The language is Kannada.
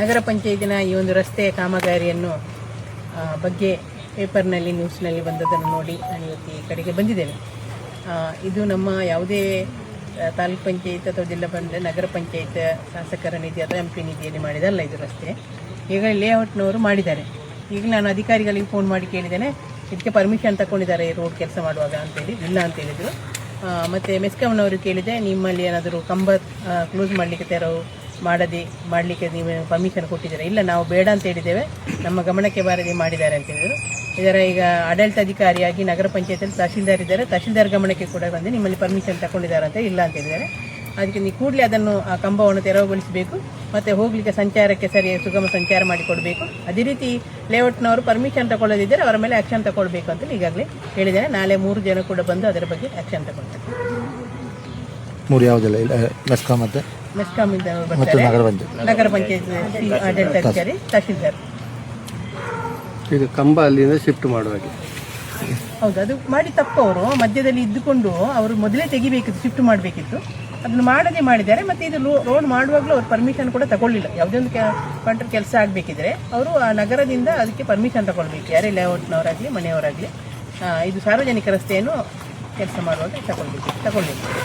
ನಗರ ಪಂಚಾಯತಿನ ಈ ಒಂದು ರಸ್ತೆ ಕಾಮಗಾರಿಯನ್ನು ಬಗ್ಗೆ ಪೇಪರ್ನಲ್ಲಿ ನ್ಯೂಸ್ನಲ್ಲಿ ಬಂದದ್ದನ್ನು ನೋಡಿ ನಾನು ಇವತ್ತು ಈ ಕಡೆಗೆ ಬಂದಿದ್ದೇನೆ. ಇದು ನಮ್ಮ ಯಾವುದೇ ತಾಲೂಕ್ ಪಂಚಾಯತ್ ಅಥವಾ ಜಿಲ್ಲಾ ಪಂಚಾಯತ್ ನಗರ ಪಂಚಾಯತ್ ಶಾಸಕರ ನಿಧಿ ಅಥವಾ MP ನಿಧಿಯಲ್ಲಿ ಮಾಡಿದಲ್ಲ ಇದು ರಸ್ತೆ. ಈಗ ಲೇಔಟ್ನವರು ಮಾಡಿದ್ದಾರೆ. ಈಗ ನಾನು ಅಧಿಕಾರಿಗಳಿಗೆ ಫೋನ್ ಮಾಡಿ ಕೇಳಿದ್ದೇನೆ, ಇದಕ್ಕೆ ಪರ್ಮಿಷನ್ ತಗೊಂಡಿದ್ದಾರೆ ರೋಡ್ ಕೆಲಸ ಮಾಡುವಾಗ ಅಂತೇಳಿ. ಇಲ್ಲ ಅಂತ ಹೇಳಿದರು. ಮತ್ತು ಮೆಸ್ಕಾಂನವರು ಕೇಳಿದೆ, ನಿಮ್ಮಲ್ಲಿ ಏನಾದರೂ ಕಂಬ ಕ್ಲೋಸ್ ಮಾಡಲಿಕ್ಕೆ ತೆರವು ಮಾಡಲಿಕ್ಕೆ ನೀವು ಪರ್ಮಿಷನ್ ಕೊಟ್ಟಿದ್ದೀರಾ? ಇಲ್ಲ, ನಾವು ಬೇಡ ಅಂತ ಹೇಳಿದ್ದೇವೆ, ನಮ್ಮ ಗಮನಕ್ಕೆ ಬಾರದೆ ಮಾಡಿದ್ದಾರೆ ಅಂತ ಹೇಳಿದರು. ಇದರ ಈಗ ಆಡಳಿತಾಧಿಕಾರಿಯಾಗಿ ನಗರ ಪಂಚಾಯತಲ್ಲಿ ತಹಶೀಲ್ದಾರ್ ಇದ್ದಾರೆ, ತಹಶೀಲ್ದಾರ್ ಗಮನಕ್ಕೆ ಕೂಡ ಬಂದು ನಿಮ್ಮಲ್ಲಿ ಪರ್ಮಿಷನ್ ತಗೊಂಡಿದ್ದಾರೆ ಅಂತ ಇಲ್ಲ ಅಂತ ಹೇಳಿದ್ದಾರೆ. ಅದಕ್ಕೆ ನೀವು ಕೂಡಲೇ ಅದನ್ನು ಆ ಕಂಬವನ್ನು ತೆರವುಗೊಳಿಸಬೇಕು ಮತ್ತು ಹೋಗಲಿಕ್ಕೆ ಸಂಚಾರಕ್ಕೆ ಸರಿ ಸುಗಮ ಸಂಚಾರ ಮಾಡಿಕೊಡಬೇಕು. ಅದೇ ರೀತಿ ಲೇಔಟ್ನವರು ಪರ್ಮಿಷನ್ ತಗೊಳ್ಳೋದಿದ್ದರೆ ಅವರ ಮೇಲೆ ಆ್ಯಕ್ಷನ್ ತಗೊಳ್ಬೇಕು ಅಂತ ಈಗಾಗಲೇ ಹೇಳಿದ್ದೇನೆ. ನಾಳೆ 3 ಜನ ಕೂಡ ಬಂದು ಅದರ ಬಗ್ಗೆ ಆ್ಯಕ್ಷನ್ ತಗೊಳ್ತಾರೆ. 3 ಯಾವುದಿಲ್ಲ, ಮೆಸ್ಕಾಂ ಮತ್ತು ಮೆಸ್ಕಾಂನಿಂದ ಬರ್ತಾರೆ, ನಗರ ಪಂಚಾಯತ್ ಆಡಳಿತಾಧಿಕಾರಿ, ತಹಶೀಲ್ದಾರ್. ಈಗ ಕಂಬ ಅಲ್ಲಿಂದ ಶಿಫ್ಟ್ ಮಾಡುವಾಗೆ ಹೌದು, ಅದು ಮಾಡಿ ತಪ್ಪು. ಅವರು ಮಧ್ಯದಲ್ಲಿ ಇದ್ದುಕೊಂಡು ಅವರು ಮೊದಲೇ ತೆಗಿಬೇಕಿತ್ತು, ಶಿಫ್ಟ್ ಮಾಡಬೇಕಿತ್ತು. ಅದನ್ನು ಮಾಡದೇ ಮಾಡಿದ್ದಾರೆ. ಮತ್ತು ಇದು ರೋಡ್ ಮಾಡುವಾಗಲೂ ಅವ್ರು ಪರ್ಮಿಷನ್ ಕೂಡ ತಗೊಳ್ಳಿಲ್ಲ. ಯಾವುದೇ ಒಂದು ಕಾಂಟ್ರಾಕ್ಟ್ ಕೆಲಸ ಆಗಬೇಕಿದ್ರೆ ಅವರು ಆ ನಗರದಿಂದ ಅದಕ್ಕೆ ಪರ್ಮಿಷನ್ ತಗೊಳ್ಬೇಕು, ಯಾರೇ ಲೇಔಟ್ನವರಾಗಲಿ ಮನೆಯವರಾಗಲಿ. ಇದು ಸಾರ್ವಜನಿಕ ರಸ್ತೆಯನ್ನು ಕೆಲಸ ಮಾಡುವಾಗ ತಗೊಳ್ಬೇಕು.